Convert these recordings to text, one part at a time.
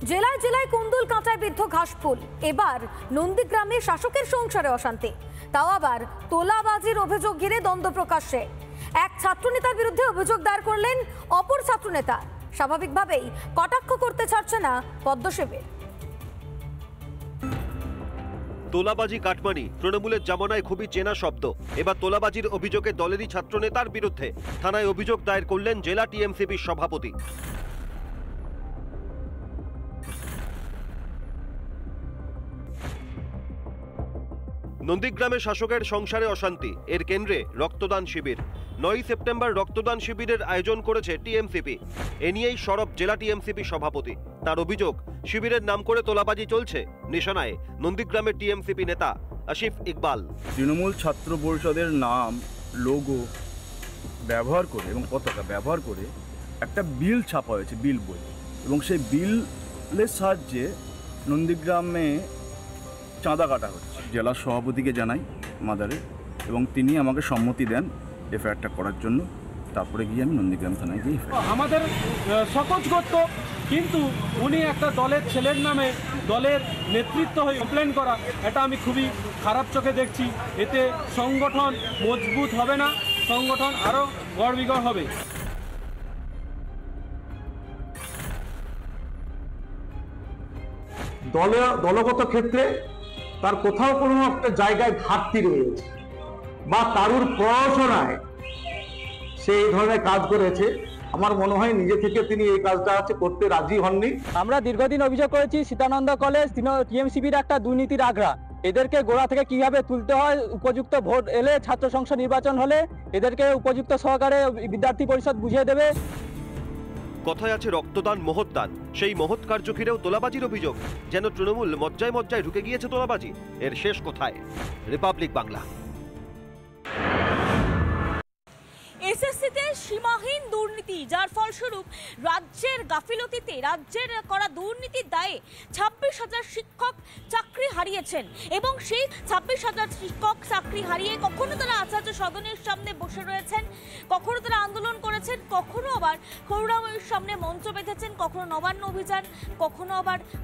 জেলায় জেলায় কুন্দুল কাঁটায় বিদ্ধ ঘাসফুল। এবার নন্দীগ্রামে শাসকের সংসারে অশান্তি, তাও আবার তোলাবাজির অভিযোগ ঘিরে দ্বন্দ্ব প্রকাশ্যে। এক ছাত্রনেতার বিরুদ্ধে অভিযোগ দায়ের করলেন অপর ছাত্রনেতা। স্বাভাবিকভাবেই কটাক্ষ করতে ছাড়ছে না পদ্মসেবের। তোলাবাজি কাটমানি তৃণমূলের জামানায় খুবই চেনা শব্দ। এবার তোলাবাজির অভিযোগে দলেরই ছাত্রনেতার বিরুদ্ধে থানায় অভিযোগ দায়ের করলেন জেলা টিএমসিপির সভাপতি। নন্দীগ্রামে শাসকের সংসারে অশান্তি, এর কেন্দ্রে রক্তদান শিবির। 9 সেপ্টেম্বর রক্তদান শিবিরের আয়োজন করেছে টিএমসিপি। এ নিয়েই সরব জেলা টিএমসিপি সভাপতি। তার অভিযোগ, শিবিরের নাম করে তোলাবাজি চলছে। নিশানায় নন্দীগ্রামের টিএমসিপি নেতা আসিফ ইকবাল। তৃণমূল ছাত্র পরিষদের নাম, লোগো ব্যবহার করে এবং পতাকা ব্যবহার করে একটা বিল ছাপা হয়েছে, বিল বই, এবং সেই বিলের সাহায্যে নন্দীগ্রামে চাঁদা কাটা হচ্ছে। জেলা সভাপতিকে জানাই মাদারে, এবং তিনি আমাকে সম্মতি দেন এফআইআরটা করার জন্য। তারপরে গিয়ে আমি নন্দীগ্রাম থানায় গিয়ে আমাদের সকোচ করত, কিন্তু উনি একটা দলের ছেলের নামে দলের নেতৃত্ব হয়ে কমপ্লেন করা, এটা আমি খুবই খারাপ চোখে দেখছি। এতে সংগঠন মজবুত হবে না, সংগঠন আরও গড়বিগড় হবে। দলগত ক্ষেত্রে তার কোথাও কোনো একটা জায়গায় ঘাটতি রয়েছে, বা কারুর পড়াশোনায় সে এই ধরনের কাজ করেছে। আমার মনে হয় নিজে থেকে তিনি এই কাজটা করতে রাজি হননি। আমরা দীর্ঘদিন অভিযোগ করেছি সীতানন্দ কলেজ টিএমসিপির একটা দুর্নীতির আগ্রা। এদেরকে গোড়া থেকে কিভাবে তুলতে হয়, উপযুক্ত ভোট এলে ছাত্র সংসদ নির্বাচন হলে এদেরকে উপযুক্ত সহকারে বিদ্যার্থী পরিষদ বুঝিয়ে দেবে। কথায় আছে রক্তদান মহৎদান, সেই মহৎ কার্য ঘিরেও তোলাবাজির অভিযোগ। যেন তৃণমূল মজ্জায় মজ্জায় ঢুকে গিয়েছে তোলাবাজি। এর শেষ কোথায়? রিপাবলিক বাংলা। এসএসসিতে সীমাহীন দুর্নীতি, যার ফলস্বরূপ রাজ্যের গাফিলতিতে, রাজ্যের করা দুর্নীতির দায়ে 26,000 শিক্ষক চাকরি হারিয়েছেন। এবং সেই 26,000 শিক্ষক চাকরি হারিয়ে কখনো তারা আচার্য সদনের সামনে বসে রয়েছেন, কখনো তারা আন্দোলন করেছেন, কখনো আবার করুণাময়ীর সামনে মঞ্চ বেঁধেছেন, কখনো নবান্ন অভিযান,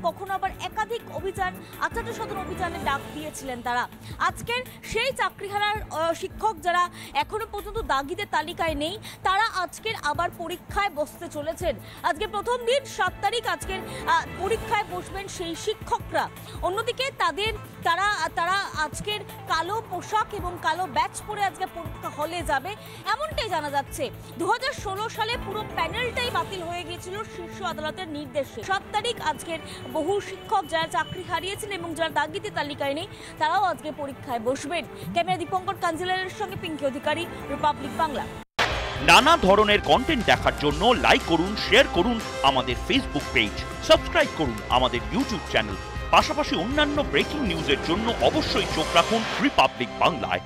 কখনো আবার একাধিক অভিযান, আচার্য সদন অভিযানে ডাক দিয়েছিলেন তারা। আজকের সেই চাকরিহারার শিক্ষক যারা এখনো পর্যন্ত দাগিদের তালিকায় নেই, তারা আজকের আবার পরীক্ষায় বসতে চলেছেন। আজকে প্রথম দিন, 7 তারিখ, আজকের পরীক্ষায় বসবেন সেই শিক্ষকরা। অন্যদিকে তারা আজকের কালো পোশাক এবং কালো ব্যাচ পরে আজকে পরীক্ষা হলে যাবে, এমনটাই জানা যাচ্ছে। 2016 সালে পুরো প্যানেলটাই বাতিল হয়ে গিয়েছিল শীর্ষ আদালতের নির্দেশে। 7 তারিখ আজকের বহু শিক্ষক যারা চাকরি হারিয়েছেন এবং যারা দাগিতে তালিকায় নেই, তারাও আজকে পরীক্ষায় বসবেন। ক্যামেরা দীপঙ্কর কাঞ্জিলালের সঙ্গে পিঙ্কি অধিকারী, রিপাবলিক বাংলা। নানা ধরনের কন্টেন্ট দেখার জন্য লাইক করুন, শেয়ার করুন আমাদের ফেসবুক পেজ, সাবস্ক্রাইব করুন আমাদের ইউটিউব চ্যানেল। পাশাপাশি অন্যান্য ব্রেকিং নিউজের জন্য অবশ্যই চোখ রাখুন রিপাবলিক বাংলায়।